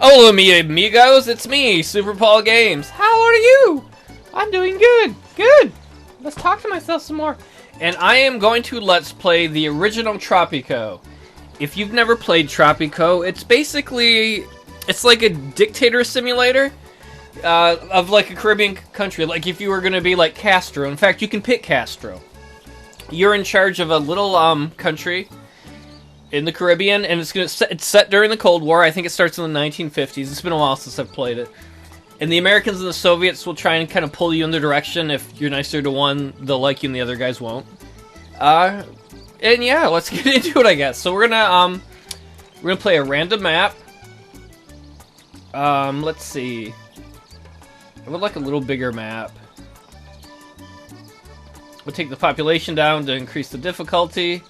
Hola, mi amigos, it's me, SuperPaulGames. How are you? I'm doing good. Good. Let's talk to myself some more. And I am going to let's play the original Tropico. If you've never played Tropico, it's basically, it's like a dictator simulator of like a Caribbean country. Like if you were going to be like Castro. In fact, you can pick Castro. You're in charge of a little country in the Caribbean, and it's set during the Cold War. I think it starts in the 1950s. It's been a while since I've played it. And the Americans and the Soviets will try and kind of pull you in their direction. If you're nicer to one, they'll like you and the other guys won't. And yeah, let's get into it, I guess. So we're gonna play a random map. Let's see. I would like a little bigger map. We'll take the population down to increase the difficulty.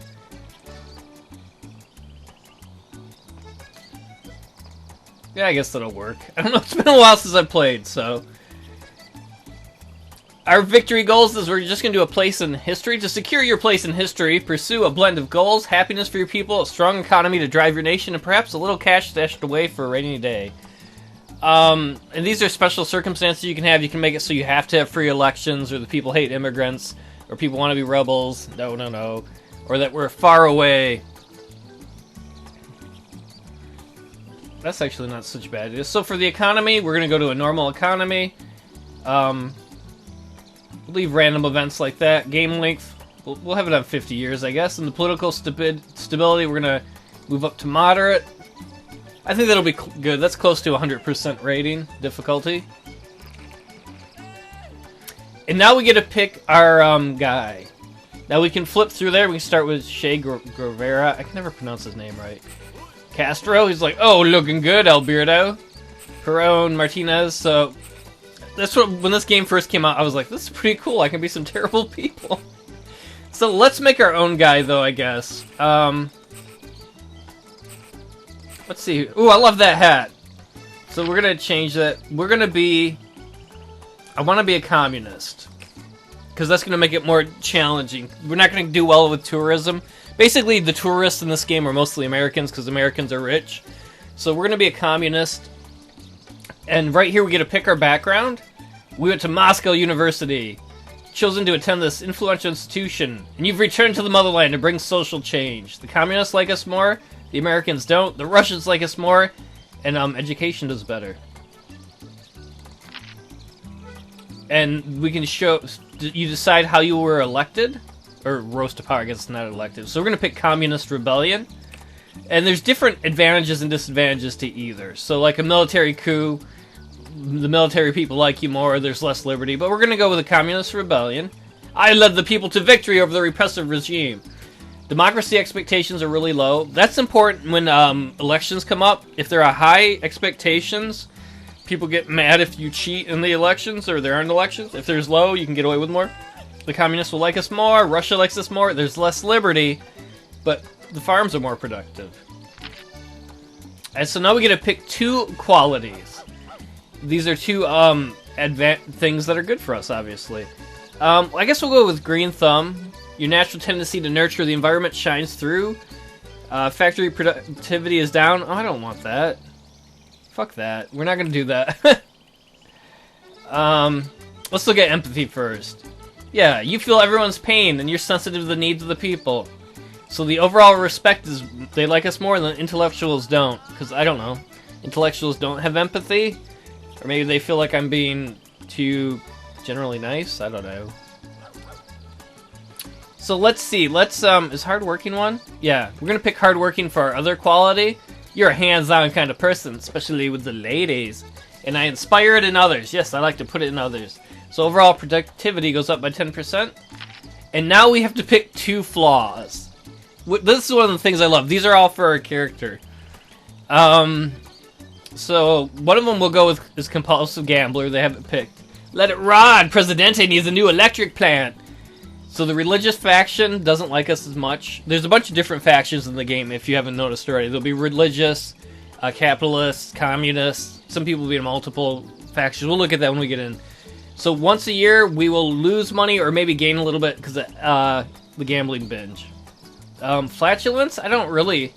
Yeah, I guess that'll work. I don't know, it's been a while since I've played, so... Our victory goals is we're just going to do a place in history. To secure your place in history, pursue a blend of goals, happiness for your people, a strong economy to drive your nation, and perhaps a little cash stashed away for a rainy day. And these are special circumstances you can have. You can make it so you have to have free elections, or the people hate immigrants, or people want to be rebels. No. Or that we're far away. That's actually not such a bad idea. So for the economy, we're going to go to a normal economy. Leave random events like that. Game length, we'll have it on 50 years, I guess. And the political stability, we're going to move up to moderate. I think that'll be good. That's close to 100% rating difficulty. And now we get to pick our guy. Now we can flip through there. We can start with Che Guevara. I can never pronounce his name right. Castro, he's like, oh, looking good, Alberto. Perón, Martinez, so... That's what, when this game first came out, I was like, this is pretty cool, I can be some terrible people. So let's make our own guy, though, I guess. Let's see. Ooh, I love that hat. So we're gonna change that. We're gonna be... I want to be a communist. Because that's gonna make it more challenging. We're not gonna do well with tourism. Basically, the tourists in this game are mostly Americans, because Americans are rich. So we're going to be a communist. And right here we get to pick our background. We went to Moscow University. Chosen to attend this influential institution. And you've returned to the motherland to bring social change. The communists like us more. The Americans don't. The Russians like us more. And education does better. And we can show... You decide how you were elected. Or rose to power, I guess it's not elected. So we're going to pick Communist Rebellion. And there's different advantages and disadvantages to either. So like a military coup, the military people like you more, there's less liberty. But we're going to go with a Communist Rebellion. I led the people to victory over the repressive regime. Democracy expectations are really low. That's important when elections come up. If there are high expectations, people get mad if you cheat in the elections or there aren't elections. If there's low, you can get away with more. The communists will like us more, Russia likes us more, there's less liberty, but the farms are more productive. And so now we get to pick two qualities. These are two things that are good for us, obviously. I guess we'll go with Green Thumb. Your natural tendency to nurture the environment shines through. Factory productivity is down. Oh, I don't want that. Fuck that. We're not going to do that. Let's look at empathy first. Yeah, you feel everyone's pain, and you're sensitive to the needs of the people. So the overall respect is they like us more than intellectuals don't. Because, I don't know, intellectuals don't have empathy? Or maybe they feel like I'm being too generally nice? I don't know. So let's see, is hardworking one? Yeah, we're gonna pick hardworking for our other quality. You're a hands-on kind of person, especially with the ladies. And I inspire it in others. Yes, I like to put it in others. So overall productivity goes up by 10%. And now we have to pick two flaws. This is one of the things I love. These are all for our character. So one of them we'll go with is compulsive gambler. They haven't picked. Let it rod! Presidente needs a new electric plant. So the religious faction doesn't like us as much. There's a bunch of different factions in the game if you haven't noticed already. There'll be religious, capitalists, communists. Some people will be in multiple factions. We'll look at that when we get in. So once a year, we will lose money or maybe gain a little bit because of the gambling binge. Flatulence? I don't really...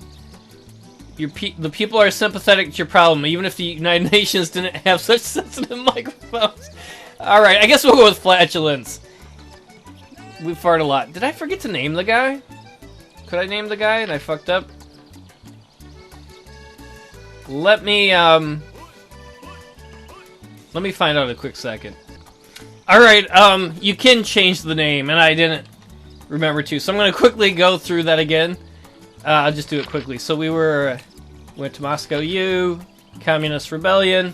the people are sympathetic to your problem, even if the United Nations didn't have such sensitive microphones. Alright, I guess we'll go with flatulence. We fart a lot. Did I forget to name the guy? Could I name the guy and I fucked up? Let me find out a quick second. Alright, you can change the name, and I didn't remember to, so I'm gonna quickly go through that again. I'll just do it quickly. So we went to Moscow U, Communist Rebellion.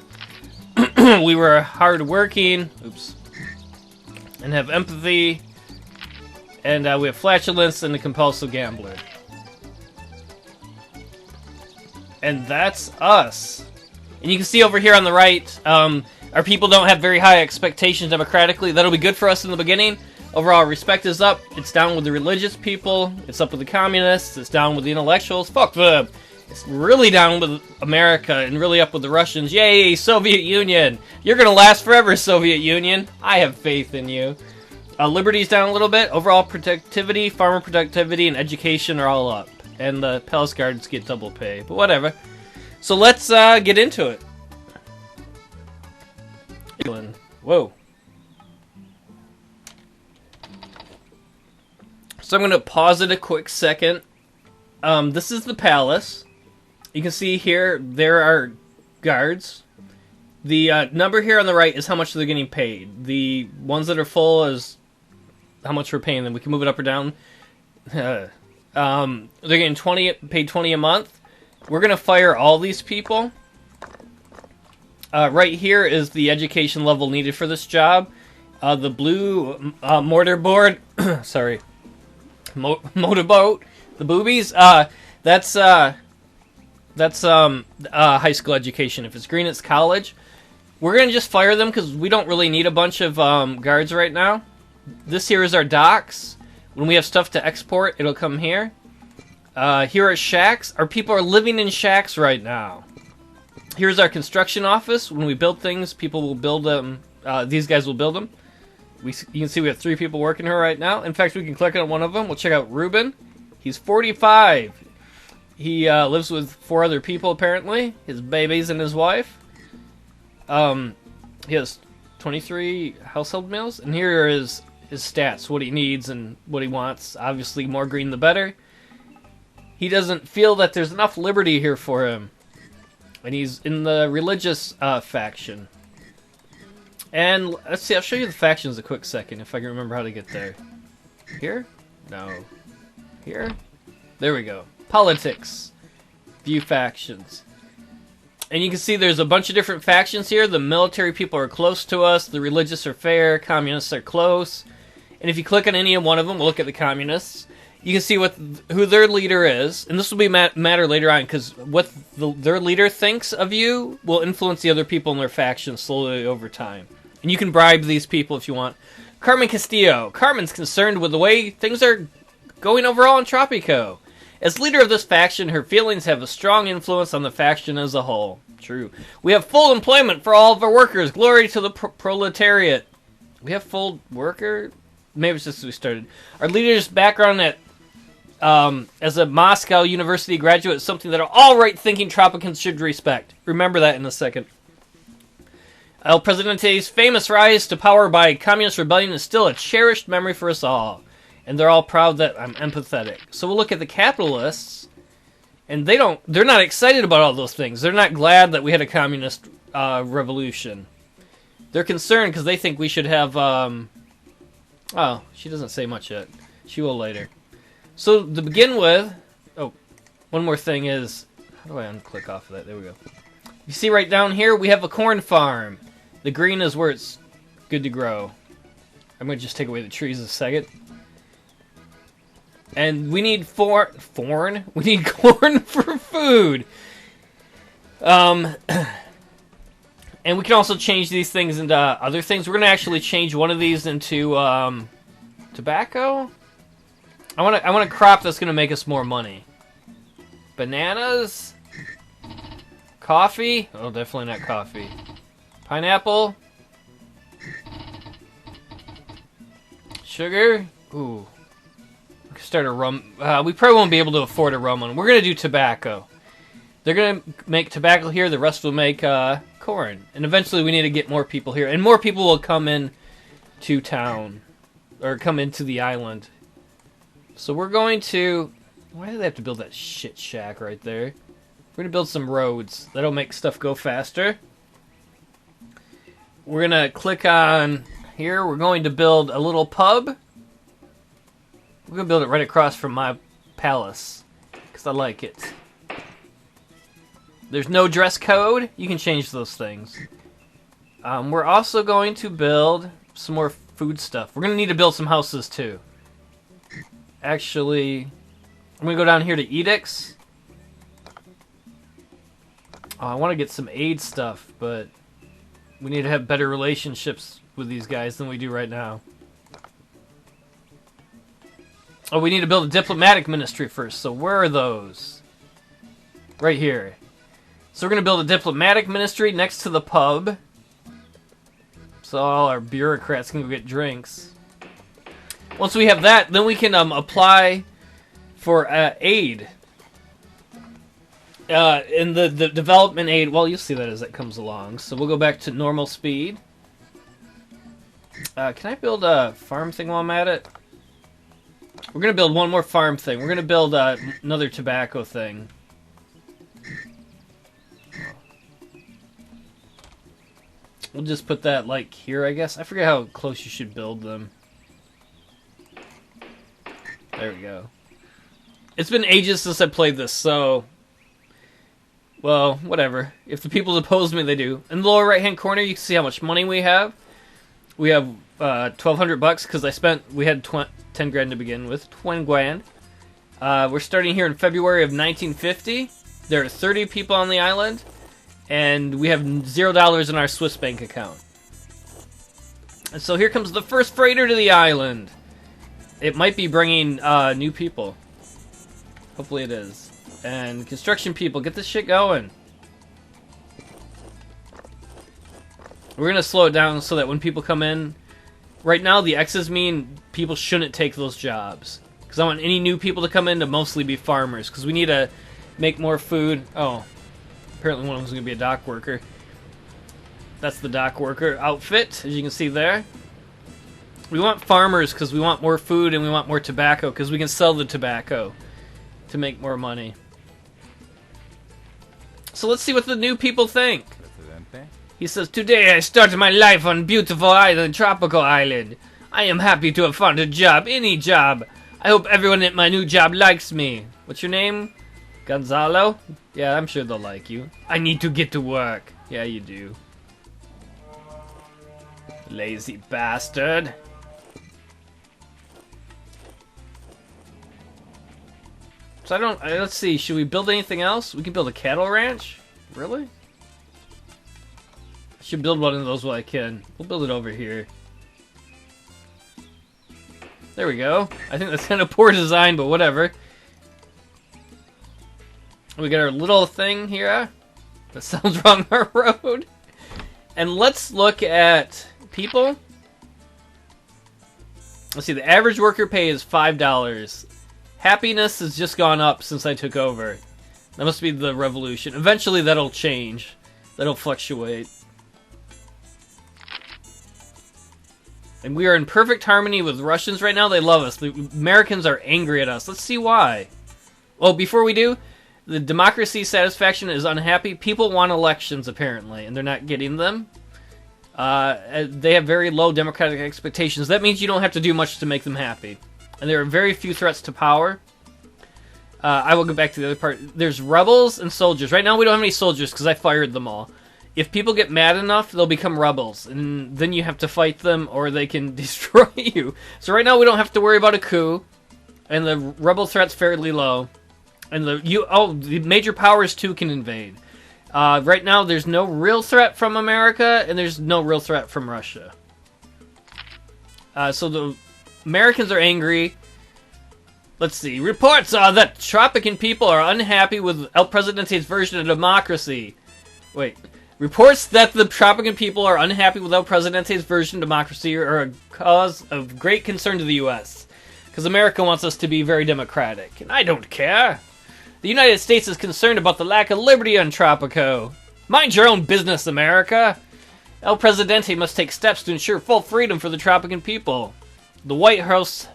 We were hardworking, and have empathy, and we have flatulence and a compulsive gambler. And that's us. And you can see over here on the right, our people don't have very high expectations democratically. That'll be good for us in the beginning. Overall, respect is up. It's down with the religious people. It's up with the communists. It's down with the intellectuals. Fuck them. It's really down with America and really up with the Russians. Yay, Soviet Union. You're going to last forever, Soviet Union. I have faith in you. Liberty's down a little bit. Overall productivity, farmer productivity, and education are all up. And the palace guards get double pay. But whatever. So let's get into it. Whoa. So I'm going to pause it a quick second. This is the palace. You can see here, there are guards. The number here on the right is how much they're getting paid. The ones that are full is how much we're paying them. We can move it up or down. They're getting paid 20 a month. We're going to fire all these people. Right here is the education level needed for this job. The blue mortarboard, sorry, motorboat, the boobies, that's high school education. If it's green, it's college. We're going to just fire them because we don't really need a bunch of guards right now. This here is our docks. When we have stuff to export, it'll come here. Here are shacks. Our people are living in shacks right now. Here's our construction office. When we build things, people will build them. These guys will build them. You can see we have 3 people working here right now. In fact, we can click on one of them. We'll check out Ruben. He's 45. He lives with 4 other people, apparently. His babies and his wife. He has 23 household meals. And here are his stats, what he needs and what he wants. Obviously, more green the better. He doesn't feel that there's enough liberty here for him. And he's in the religious faction. And let's see, I'll show you the factions a quick second if I can remember how to get there. Here? No. Here? There we go. Politics. View factions. And you can see there's a bunch of different factions here. The military people are close to us. The religious are fair. Communists are close. And if you click on any one of them, we'll look at the communists. You can see who their leader is. And this will be matter later on because what their leader thinks of you will influence the other people in their faction slowly over time. And you can bribe these people if you want. Carmen Castillo. Carmen's concerned with the way things are going overall in Tropico. As leader of this faction, her feelings have a strong influence on the faction as a whole. True. We have full employment for all of our workers. Glory to the proletariat. We have full worker? Maybe it's just we started. Our leader's background as a Moscow University graduate is something that all right-thinking Tropicans should respect. Remember that in a second. El Presidente's famous rise to power by communist rebellion is still a cherished memory for us all. And they're all proud that I'm empathetic. So we'll look at the capitalists, and they're not excited about all those things. They're not glad that we had a communist revolution. They're concerned because they think we should have, oh, she doesn't say much yet. She will later. So to begin with, oh, one more thing is, how do I unclick off of that? There we go. You see right down here, we have a corn farm. The green is where it's good to grow. I'm going to just take away the trees a second. And we need we need corn for food. And we can also change these things into other things. We're going to actually change one of these into tobacco. I want a crop that's going to make us more money. Bananas. Coffee. Oh, definitely not coffee. Pineapple. Sugar. Ooh. Start a rum. We probably won't be able to afford a rum one. We're going to do tobacco. They're going to make tobacco here. The rest will make corn. And eventually we need to get more people here. And more people will come in to town. Or come into the island. So we're going to... Why do they have to build that shit shack right there? We're going to build some roads. That'll make stuff go faster. We're going to click on here. We're going to build a little pub. We're going to build it right across from my palace. Because I like it. There's no dress code. You can change those things. We're also going to build some more food stuff. We're going to need to build some houses too. Actually, I'm going to go down here to edicts. Oh, I want to get some aid stuff, but we need to have better relationships with these guys than we do right now. Oh, we need to build a diplomatic ministry first. So where are those? Right here. So we're going to build a diplomatic ministry next to the pub. So all our bureaucrats can go get drinks. Once we have that, then we can apply for aid. And the development aid, well, you'll see that as it comes along. So we'll go back to normal speed. Can I build a farm thing while I'm at it? We're going to build one more farm thing. We're going to build another tobacco thing. We'll just put that, like, here, I guess. I forget how close you should build them. There we go. It's been ages since I played this, so... Well, whatever. If the people oppose me, they do. In the lower right-hand corner, you can see how much money we have. We have 1,200 bucks, because we had 10 grand to begin with. 20 grand. We're starting here in February of 1950. There are 30 people on the island. And we have $0 in our Swiss bank account. And so here comes the first freighter to the island. It might be bringing new people. Hopefully it is. And construction people, get this shit going. We're going to slow it down so that when people come in... Right now, the X's mean people shouldn't take those jobs. Because I want any new people to come in to mostly be farmers. Because we need to make more food. Oh... Apparently one of them is going to be a dock worker. That's the dock worker outfit, as you can see there. We want farmers because we want more food and we want more tobacco because we can sell the tobacco to make more money. So let's see what the new people think. He says, "Today I started my life on beautiful island, Tropico Island. I am happy to have found a job, any job. I hope everyone at my new job likes me. What's your name? Gonzalo? Yeah, I'm sure they'll like you. I need to get to work." Yeah, you do. Lazy bastard. So let's see, should we build anything else? We can build a cattle ranch? Really? I should build one of those while I can. We'll build it over here. There we go. I think that's kind of poor design, but whatever. We got our little thing here. That sounds wrong, our road. And let's look at people. Let's see, the average worker pay is $5. Happiness has just gone up since I took over. That must be the revolution. Eventually that'll change. That'll fluctuate. And we are in perfect harmony with Russians right now. They love us. The Americans are angry at us. Let's see why. Well, before we do... The democracy satisfaction is unhappy. People want elections, apparently, and they're not getting them. They have very low democratic expectations. That means you don't have to do much to make them happy. And there are very few threats to power. I will go back to the other part. There's rebels and soldiers. Right now we don't have any soldiers because I fired them all. If people get mad enough, they'll become rebels. And then you have to fight them or they can destroy you. So right now we don't have to worry about a coup. And the rebel threat's fairly low. And the major powers too can invade. Right now, there's no real threat from America, and there's no real threat from Russia. So the Americans are angry. Let's see. Reports are that Tropican people are unhappy with El Presidente's version of democracy. Wait. Reports that the Tropican people are unhappy with El Presidente's version of democracy are a cause of great concern to the U.S. Because America wants us to be very democratic. And I don't care. The United States is concerned about the lack of liberty on Tropico. Mind your own business, America. El Presidente must take steps to ensure full freedom for the Tropican people. The White House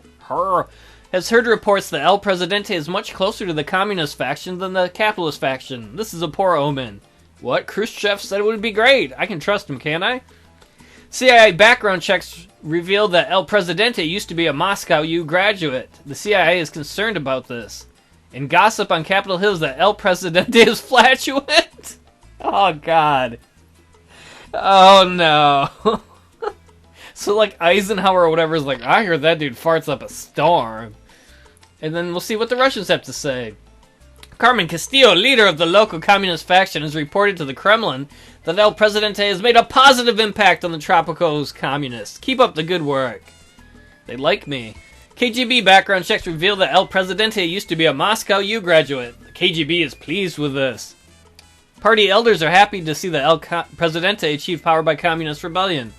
has heard reports that El Presidente is much closer to the communist faction than the capitalist faction. This is a poor omen. What? Khrushchev said it would be great. I can trust him, can't I? CIA background checks reveal that El Presidente used to be a Moscow U graduate. The CIA is concerned about this. And gossip on Capitol Hill is that El Presidente is flatulent. Oh, God. Oh, no. So, like, Eisenhower or whatever is like, I heard that dude farts up a storm. And then we'll see what the Russians have to say. Carmen Castillo, leader of the local communist faction, has reported to the Kremlin that El Presidente has made a positive impact on the Tropico's communists. Keep up the good work. They like me. KGB background checks reveal that El Presidente used to be a Moscow U graduate. The KGB is pleased with this. Party elders are happy to see that El Presidente achieved power by communist rebellion.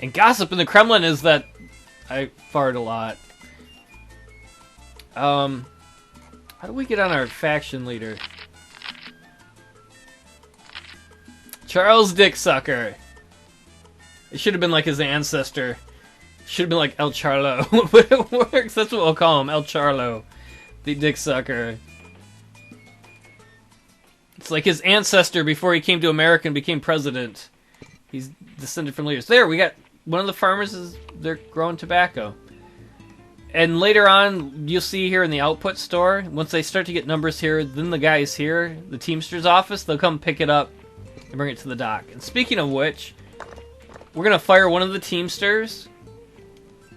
And gossip in the Kremlin is that I fart a lot. How do we get on our faction leader? Charles Dicksucker. It should have been like his ancestor. Should have been like El Charlo. But it works. That's what we'll call him. El Charlo. The Dicksucker. It's like his ancestor before he came to America and became president. He's descended from leaders. There, we got one of the farmers they're growing tobacco. And later on, you'll see here in the output store, once they start to get numbers here, then the guys here, the Teamsters office, they'll come pick it up and bring it to the dock. And speaking of which, we're going to fire one of the Teamsters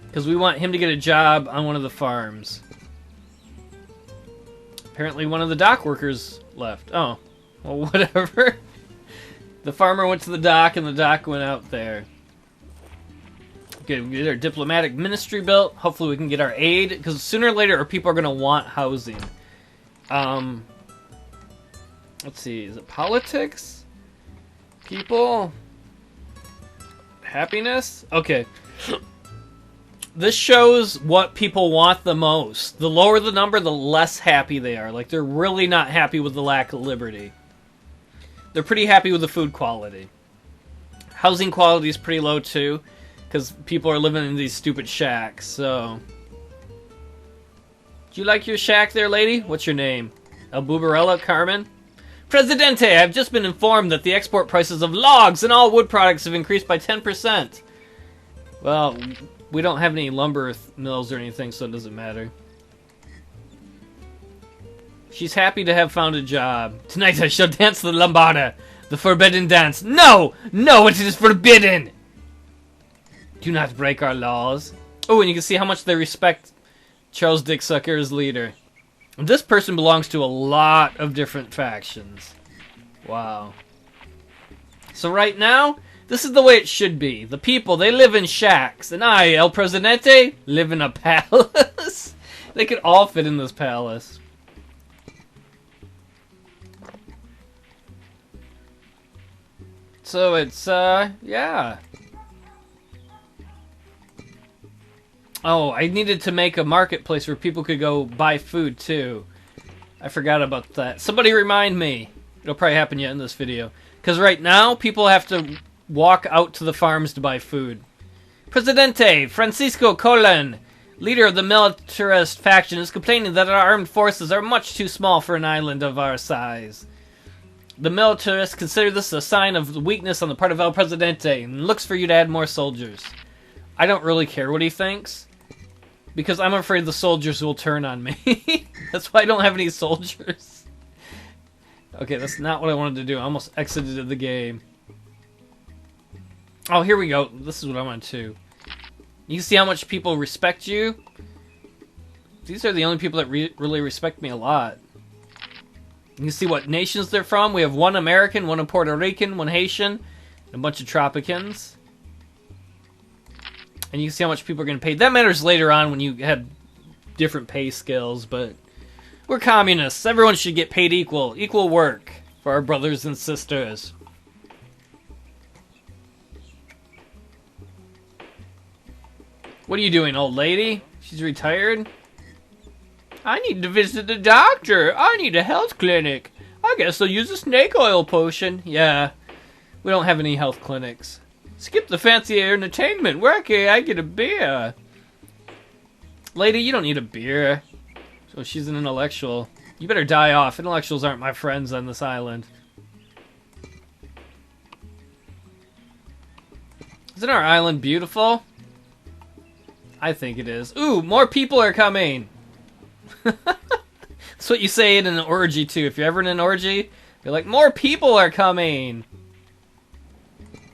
because we want him to get a job on one of the farms. Apparently one of the dock workers left. Oh, well, whatever. The farmer went to the dock and the dock went out there. Okay, we get our diplomatic ministry built. Hopefully we can get our aid, because sooner or later our people are going to want housing. Let's see, is it politics? People? Happiness? Okay. This shows what people want the most. The lower the number, the less happy they are. Like, they're really not happy with the lack of liberty. They're pretty happy with the food quality. Housing quality is pretty low, too. Because people are living in these stupid shacks, so... Do you like your shack there, lady? What's your name? El Bubarella, Carmen? Presidente, I've just been informed that the export prices of logs and all wood products have increased by 10%. Well, we don't have any lumber mills or anything, so it doesn't matter. She's happy to have found a job. Tonight I shall dance the lambada, the forbidden dance. No! No, it is forbidden! Do not break our laws. Oh, and you can see how much they respect Charles Dicksucker as leader. And this person belongs to a lot of different factions. Wow. So right now, this is the way it should be. The people, they live in shacks. And I, El Presidente, live in a palace. They could all fit in this palace. So it's, yeah. Oh, I needed to make a marketplace where people could go buy food, too. I forgot about that. Somebody remind me. It'll probably happen yet in this video. Because right now, people have to walk out to the farms to buy food. Presidente Francisco Colon, leader of the militarist faction, is complaining that our armed forces are much too small for an island of our size. The militarists consider this a sign of weakness on the part of El Presidente and looks for you to add more soldiers. I don't really care what he thinks, because I'm afraid the soldiers will turn on me. That's why I don't have any soldiers. Okay, that's not what I wanted to do. I almost exited the game. Oh, here we go. This is what I want to. You can see how much people respect you. These are the only people that really respect me a lot. You can see what nations they're from. We have one American, one Puerto Rican, one Haitian, and a bunch of Tropicans. And you can see how much people are getting paid. That matters later on when you have different pay scales, but we're communists. Everyone should get paid equal. Equal work for our brothers and sisters. What are you doing, old lady? She's retired? I need to visit the doctor. I need a health clinic. I guess I'll use a snake oil potion. Yeah, we don't have any health clinics. Skip the fancy entertainment. Where can I get a beer? Lady, you don't need a beer. So she's an intellectual. You better die off. Intellectuals aren't my friends on this island. Isn't our island beautiful? I think it is. Ooh, more people are coming. That's what you say in an orgy, too. If you're ever in an orgy, you're like, more people are coming.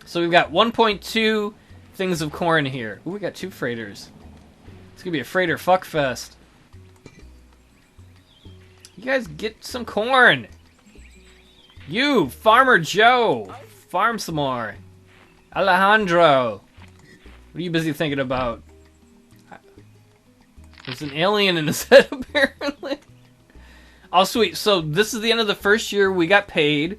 So we've got 1.2 things of corn here. Ooh, we got 2 freighters. It's gonna be a freighter fuckfest. You guys get some corn. You, Farmer Joe, farm some more. Alejandro, what are you busy thinking about? There's an alien in his head, apparently. Oh, sweet. So this is the end of the first year we got paid.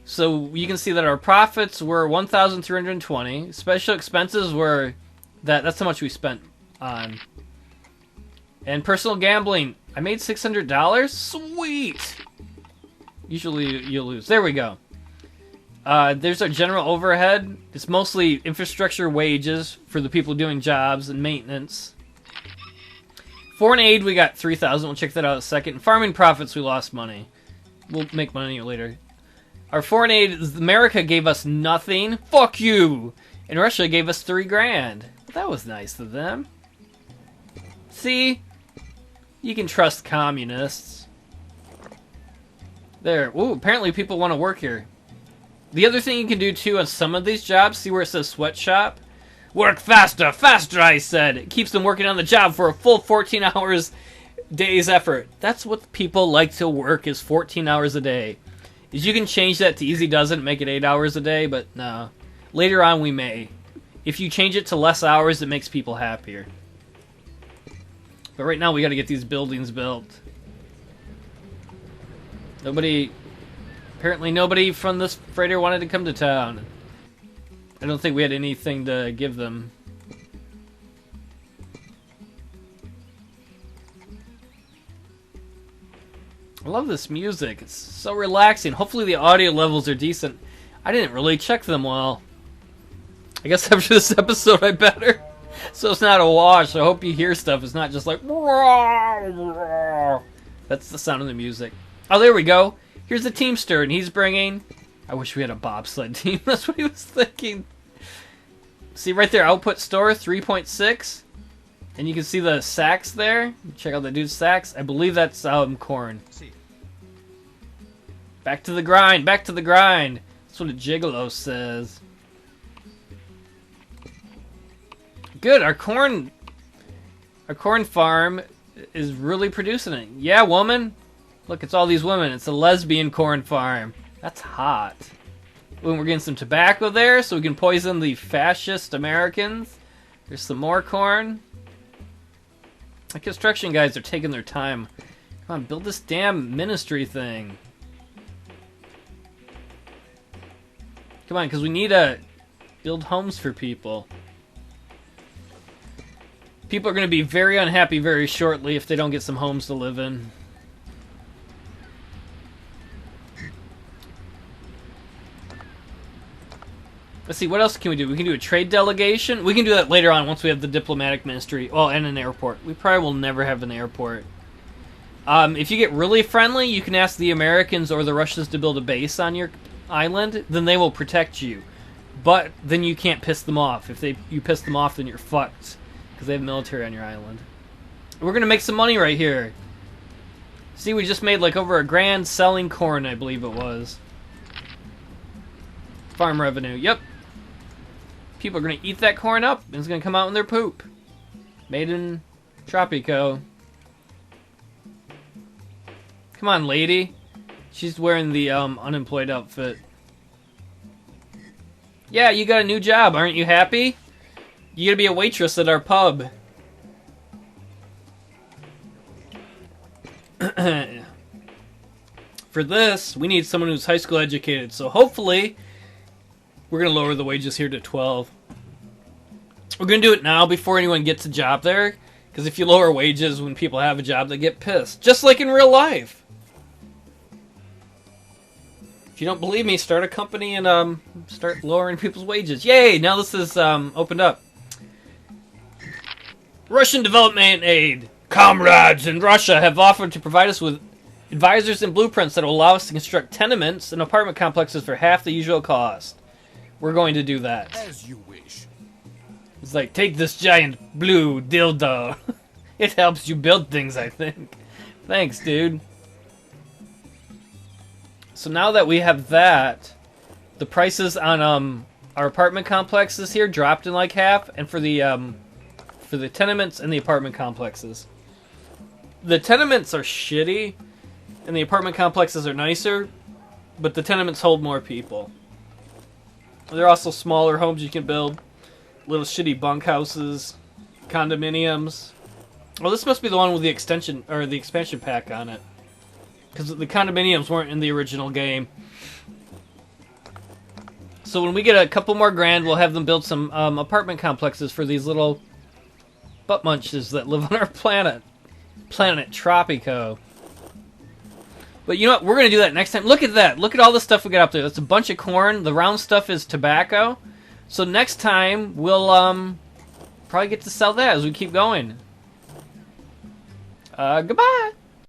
So you can see that our profits were 1,320. Special expenses were that's how much we spent on. And personal gambling, I made $600. Sweet. Usually you lose. There we go. There's our general overhead. It's mostly infrastructure wages for the people doing jobs and maintenance. Foreign aid, we got 3,000. We'll check that out in a second. Farming profits, we lost money. We'll make money later. Our foreign aid, America gave us nothing. Fuck you! And Russia gave us 3 grand. That was nice of them. See? You can trust communists. There. Ooh, apparently people want to work here. The other thing you can do, too, on some of these jobs, see where it says sweatshop? Work faster, faster, I said. It keeps them working on the job for a full 14 hours day's effort. That's what people like to work, is 14 hours a day. Is you can change that to easy does it, make it 8 hours a day, but no. Later on we may. If you change it to less hours, it makes people happier. But right now we gotta get these buildings built. Apparently nobody from this freighter wanted to come to town. I don't think we had anything to give them. I love this music. It's so relaxing. Hopefully the audio levels are decent. I didn't really check them well. I guess after this episode I better. So it's not a wash. I hope you hear stuff. It's not just like... That's the sound of the music. Oh, there we go. Here's the Teamster, and he's bringing... I wish we had a bobsled team. That's what he was thinking. See right there, output store, 3.6. And you can see the sacks there. Check out the dude's sacks. I believe that's corn. Back to the grind, back to the grind. That's what a gigolo says. Good, our corn farm is really producing it. Yeah, woman. Look, it's all these women. It's a lesbian corn farm. That's hot. Ooh, we're getting some tobacco there so we can poison the fascist Americans. There's some more corn. The construction guys are taking their time. Come on, build this damn ministry thing. Come on, because we need to build homes for people. People are going to be very unhappy very shortly if they don't get some homes to live in. Let's see, what else can we do? We can do a trade delegation. We can do that later on once we have the diplomatic ministry. Well, and an airport. We probably will never have an airport. If you get really friendly, you can ask the Americans or the Russians to build a base on your island. Then they will protect you. But then you can't piss them off. If you piss them off, then you're fucked. Because they have military on your island. We're going to make some money right here. See, we just made like over $1 grand selling corn, I believe it was. Farm revenue, yep. People are going to eat that corn up, and it's going to come out in their poop. Made in Tropico. Come on, lady. She's wearing the unemployed outfit. Yeah, you got a new job. Aren't you happy? You gotta be a waitress at our pub. For this, we need someone who's high school educated. So hopefully, we're gonna lower the wages here to 12. We're gonna do it now before anyone gets a job there, Because if you lower wages when people have a job, they get pissed. Just like in real life. If you don't believe me, start a company and start lowering people's wages. Yay! Now this is opened up. Russian development aid. Comrades in Russia have offered to provide us with advisors and blueprints that will allow us to construct tenements and apartment complexes for half the usual cost. We're going to do that. As you wish. It's like, take this giant blue dildo. It helps you build things, I think. Thanks, dude. So now that we have that, the prices on our apartment complexes here dropped in like half, and for the tenements and the apartment complexes. The tenements are shitty, and the apartment complexes are nicer, but the tenements hold more people. There are also smaller homes you can build, little shitty bunkhouses, condominiums. Well, this must be the one with the extension or the expansion pack on it, because the condominiums weren't in the original game. So when we get a couple more grand, we'll have them build some apartment complexes for these little butt munches that live on our planet Tropico. But you know what? We're going to do that next time. Look at that. Look at all the stuff we got up there. That's a bunch of corn. The round stuff is tobacco. So next time, we'll probably get to sell that as we keep going. Goodbye.